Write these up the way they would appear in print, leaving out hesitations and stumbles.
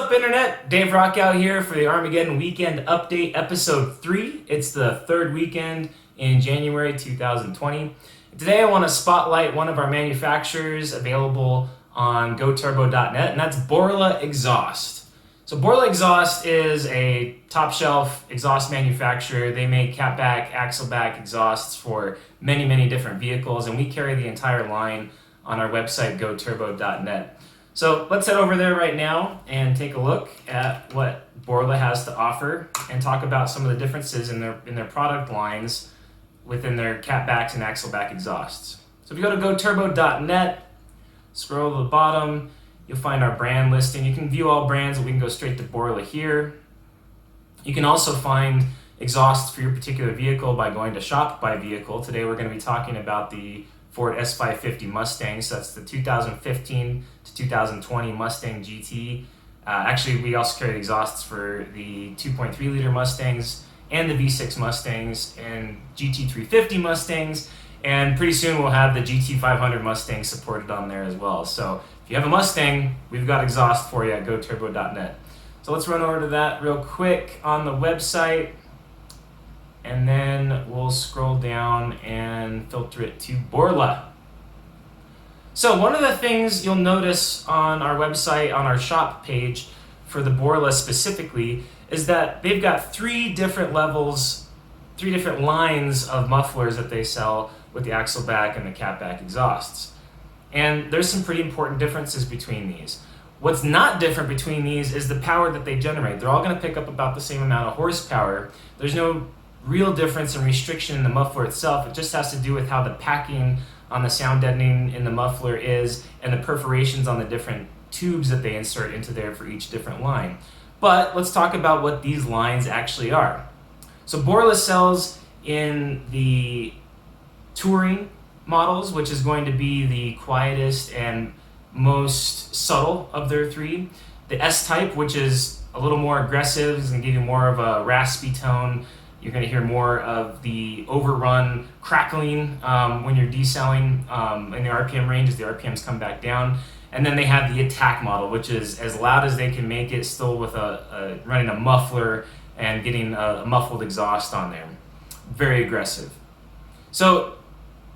up, Internet? Dave Rochau here for the Armageddon Weekend Update, Episode 3. It's the third weekend in January 2020. Today I want to spotlight one of our manufacturers available on GoTurbo.net, and that's Borla Exhaust. So Borla Exhaust is a top-shelf exhaust manufacturer. They make catback, axleback exhausts for many different vehicles, and we carry the entire line on our website, GoTurbo.net. So let's head over there right now and take a look at what Borla has to offer and talk about some of the differences in their product lines within their catbacks and axleback exhausts. So if you go to GoTurbo.net, scroll to the bottom, you'll find our brand listing. You can view all brands, but we can go straight to Borla here. You can also find exhausts for your particular vehicle by going to Shop by Vehicle. Today we're going to be talking about the Ford S550 Mustang, so that's the 2015 to 2020 Mustang GT. Actually, we also carry exhausts for the 2.3 liter Mustangs and the V6 Mustangs and GT350 Mustangs, and pretty soon we'll have the GT500 Mustang supported on there as well. So if you have a Mustang, we've got exhaust for you at GoTurbo.net. So let's run over to that real quick on the website, and then we'll scroll down and filter it to Borla. So one of the things you'll notice on our website, on our shop page for the Borla specifically, is that they've got three different levels, three different lines of mufflers that they sell with the axleback and the catback exhausts. And there's some pretty important differences between these. What's not different between these is the power that they generate. They're all going to pick up about the same amount of horsepower. There's no real difference and restriction in the muffler itself. It just has to do with how the packing on the sound deadening in the muffler is and the perforations on the different tubes that they insert into there for each different line. But let's talk about what these lines actually are. So Borla sells in the touring models, which is going to be the quietest and most subtle of their three. The S-Type, which is a little more aggressive, is going to give you more of a raspy tone. You're going to hear more of the overrun crackling when you're decelling in the RPM range as the RPMs come back down. And then they have the Attack model, which is as loud as they can make it, still with running a muffler and getting a muffled exhaust on there. Very aggressive. So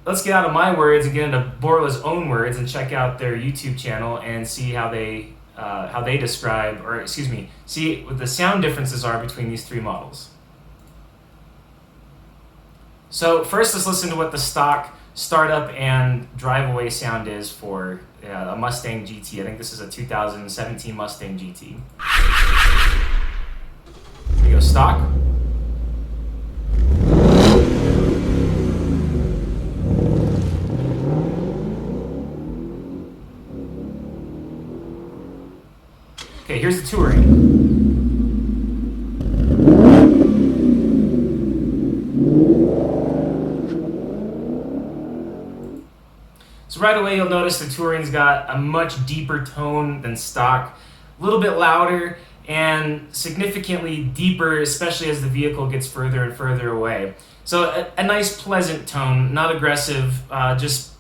let's get out of my words and get into Borla's own words and check out their YouTube channel and see how they describe, or excuse me, see what the sound differences are between these three models. So first, let's listen to what the stock startup and drive away sound is for a Mustang GT. I think this is a 2017 Mustang GT. Here we go, stock. Okay, here's the touring. So right away you'll notice the touring's got a much deeper tone than stock, a little bit louder and significantly deeper, especially as the vehicle gets further and further away. So a nice pleasant tone, not aggressive, just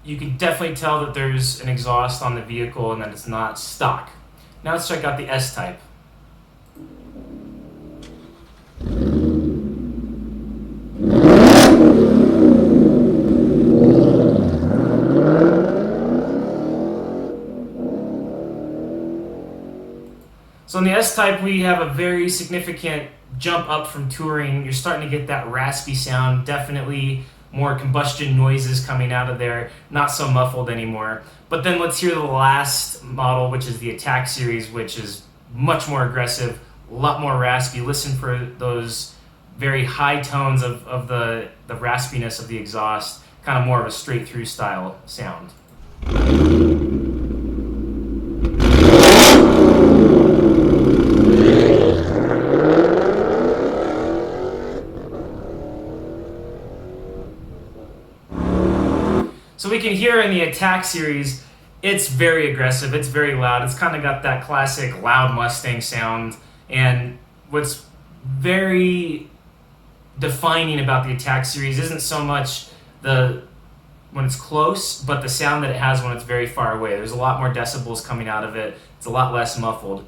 you can definitely tell that there's an exhaust on the vehicle and that it's not stock. Now let's check out the S-Type. So in the S-Type, we have a very significant jump up from touring. You're starting to get that raspy sound, definitely more combustion noises coming out of there, not so muffled anymore. But then let's hear the last model, which is the Attack series, which is much more aggressive, a lot more raspy. Listen for those very high tones of the raspiness of the exhaust, kind of more of a straight through style sound. So we can hear in the Attack series, it's very aggressive, it's very loud, it's kind of got that classic loud Mustang sound. And what's very defining about the Attack series isn't so much when it's close, but the sound that it has when it's very far away. There's a lot more decibels coming out of it, it's a lot less muffled.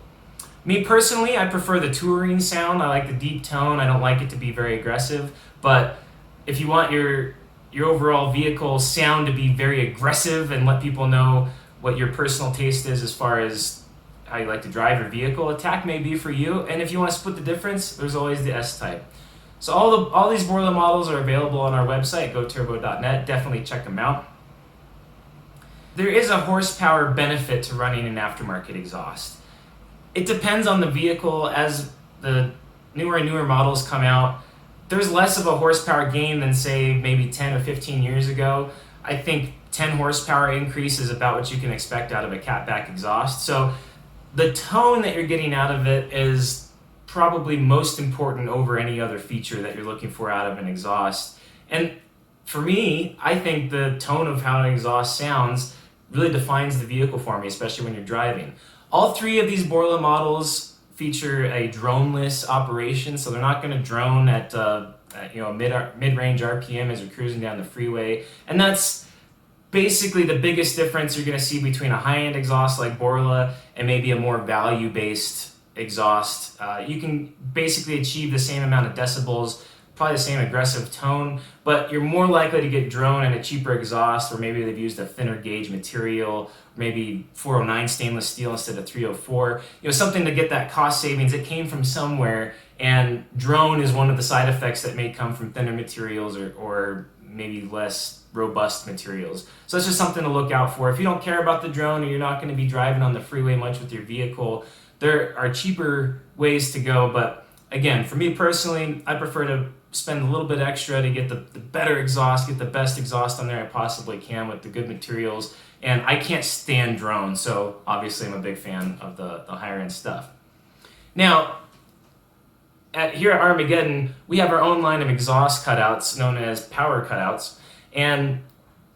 Me personally, I prefer the touring sound. I like the deep tone. I don't like it to be very aggressive. But if you want your overall vehicle sound to be very aggressive and let people know what your personal taste is as far as how you like to drive your vehicle, Attack may be for you. And if you want to split the difference, there's always the S-Type. So all these Borla models are available on our website, goturbo.net. Definitely check them out. There is a horsepower benefit to running an aftermarket exhaust. It depends on the vehicle. As the newer and newer models come out, there's less of a horsepower gain than, say, maybe 10 or 15 years ago. I think 10 horsepower increase is about what you can expect out of a catback exhaust. So the tone that you're getting out of it is probably most important over any other feature that you're looking for out of an exhaust. And for me, I think the tone of how an exhaust sounds really defines the vehicle for me, especially when you're driving. All three of these Borla models feature a droneless operation, so they're not going to drone at mid-range RPM as you're cruising down the freeway. And that's basically the biggest difference you're going to see between a high-end exhaust like Borla and maybe a more value-based exhaust. You can basically achieve the same amount of decibels, probably the same aggressive tone, but you're more likely to get drone in a cheaper exhaust, or maybe they've used a thinner gauge material, maybe 409 stainless steel instead of 304. Something to get that cost savings. It came from somewhere, and drone is one of the side effects that may come from thinner materials or maybe less robust materials. So it's just something to look out for. If you don't care about the drone, or you're not going to be driving on the freeway much with your vehicle, there are cheaper ways to go. But again, for me personally, I prefer to spend a little bit extra to get the better exhaust, get the best exhaust on there I possibly can with the good materials. And I can't stand drones, so obviously I'm a big fan of the higher end stuff. Now, here at Armageddon, we have our own line of exhaust cutouts known as power cutouts. And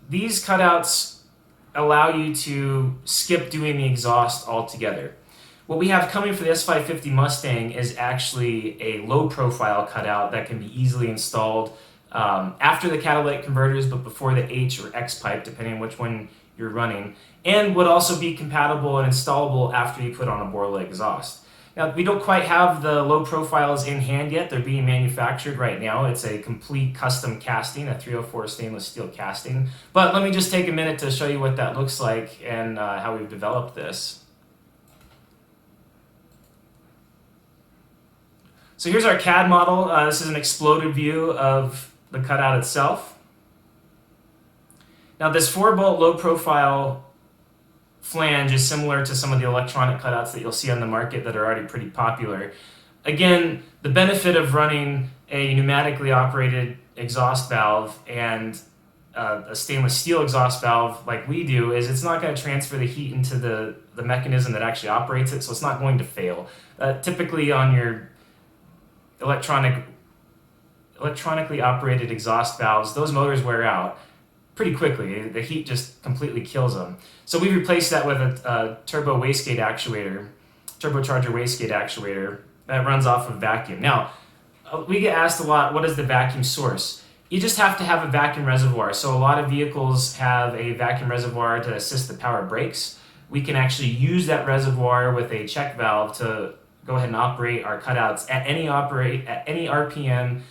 these cutouts allow you to skip doing the exhaust altogether. What we have coming for the S550 Mustang is actually a low profile cutout that can be easily installed after the catalytic converters, but before the H or X pipe, depending on which one you're running, and would also be compatible and installable after you put on a Borla exhaust. Now, we don't quite have the low profiles in hand yet. They're being manufactured right now. It's a complete custom casting, a 304 stainless steel casting. But let me just take a minute to show you what that looks like and how we've developed this. So here's our CAD model. This is an exploded view of the cutout itself. Now, this 4-bolt low profile flange is similar to some of the electronic cutouts that you'll see on the market that are already pretty popular. Again, the benefit of running a pneumatically operated exhaust valve and a stainless steel exhaust valve like we do is it's not going to transfer the heat into the mechanism that actually operates it, so it's not going to fail. Typically on your electronically operated exhaust valves, those motors wear out pretty quickly. The heat just completely kills them. So we replaced that with a turbocharger wastegate actuator that runs off of vacuum. Now, we get asked a lot, what is the vacuum source? You just have to have a vacuum reservoir. So a lot of vehicles have a vacuum reservoir to assist the power brakes. We can actually use that reservoir with a check valve to go ahead and operate our cutouts at any RPM,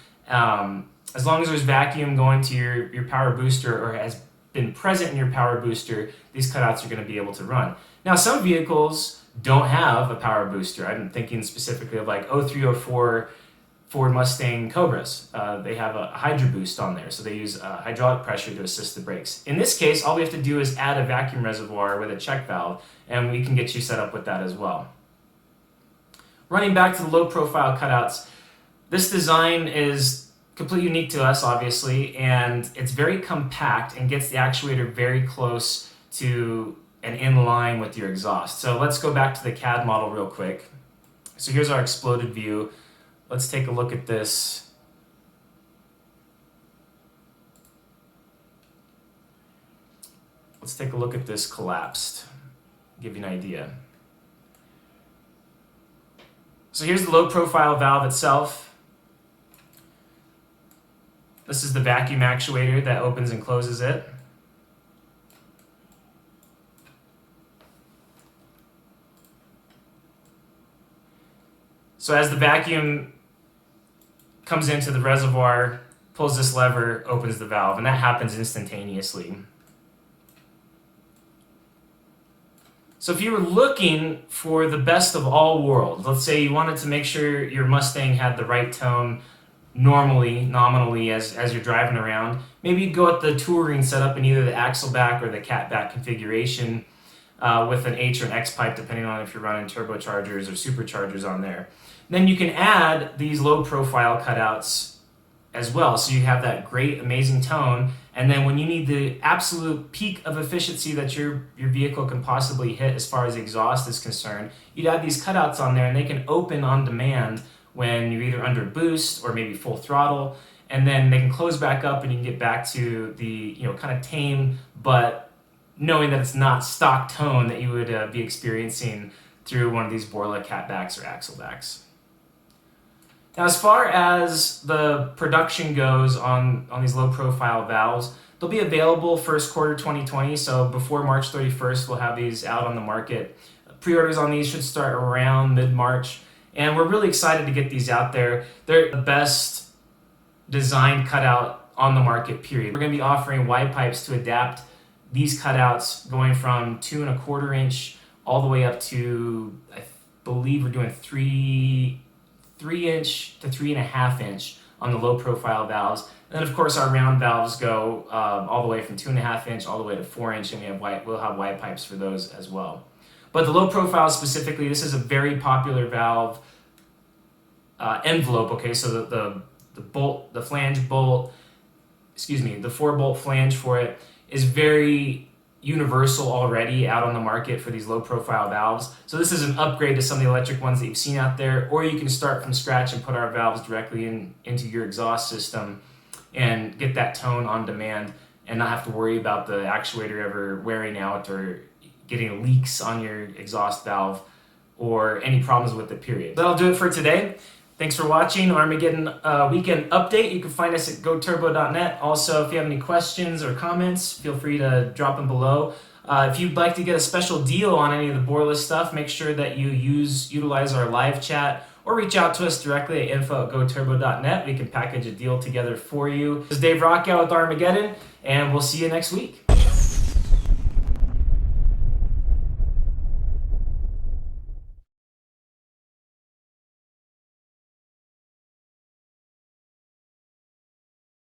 as long as there's vacuum going to your power booster or has been present in your power booster, these cutouts are going to be able to run. Now, some vehicles don't have a power booster. I'm thinking specifically of like 0304 Ford Mustang Cobras. They have a Hydro Boost on there, so they use hydraulic pressure to assist the brakes. In this case, all we have to do is add a vacuum reservoir with a check valve, and we can get you set up with that as well. Running back to the low profile cutouts, this design is completely unique to us, obviously, and it's very compact and gets the actuator very close to and in line with your exhaust. So let's go back to the CAD model real quick. So here's our exploded view. Let's take a look at this. Let's take a look at this collapsed, give you an idea. So here's the low profile valve itself. This is the vacuum actuator that opens and closes it. So as the vacuum comes into the reservoir, pulls this lever, opens the valve, and that happens instantaneously. So if you were looking for the best of all worlds, let's say you wanted to make sure your Mustang had the right tone nominally as you're driving around, maybe you'd go with the touring setup in either the axle back or the cat back configuration with an H or an X pipe, depending on if you're running turbochargers or superchargers on there. Then you can add these low profile cutouts as well, so you have that great, amazing tone. And then when you need the absolute peak of efficiency that your vehicle can possibly hit as far as exhaust is concerned, you'd add these cutouts on there, and they can open on demand when you're either under boost or maybe full throttle, and then they can close back up and you can get back to the kind of tame, but knowing that it's not stock tone that you would be experiencing through one of these Borla catbacks or axlebacks. Now, as far as the production goes on these low profile valves, they'll be available first quarter 2020, so before March 31st we'll have these out on the market. Pre-orders on these should start around mid-March, and we're really excited to get these out there. They're the best designed cutout on the market, period. We're going to be offering Y pipes to adapt these cutouts going from 2 1/4 inch all the way up to, I believe we're doing 3 inch to 3.5 inch on the low profile valves. And then of course our round valves go all the way from 2.5 inch all the way to 4 inch, and we'll have Y pipes for those as well. But the low profile specifically, this is a very popular valve envelope. Okay, so the bolt, the flange bolt, the 4-bolt flange for it is very universal already out on the market for these low profile valves. So this is an upgrade to some of the electric ones that you've seen out there, or you can start from scratch and put our valves directly into your exhaust system and get that tone on demand and not have to worry about the actuator ever wearing out or getting leaks on your exhaust valve or any problems with it, period. That'll do it for today. Thanks for watching Armageddon Weekend Update. You can find us at goturbo.net. Also, if you have any questions or comments, feel free to drop them below. If you'd like to get a special deal on any of the Borla stuff, make sure that you utilize our live chat or reach out to us directly at info@goturbo.net. We can package a deal together for you. This is Dave Rochau with Armageddon, and we'll see you next week.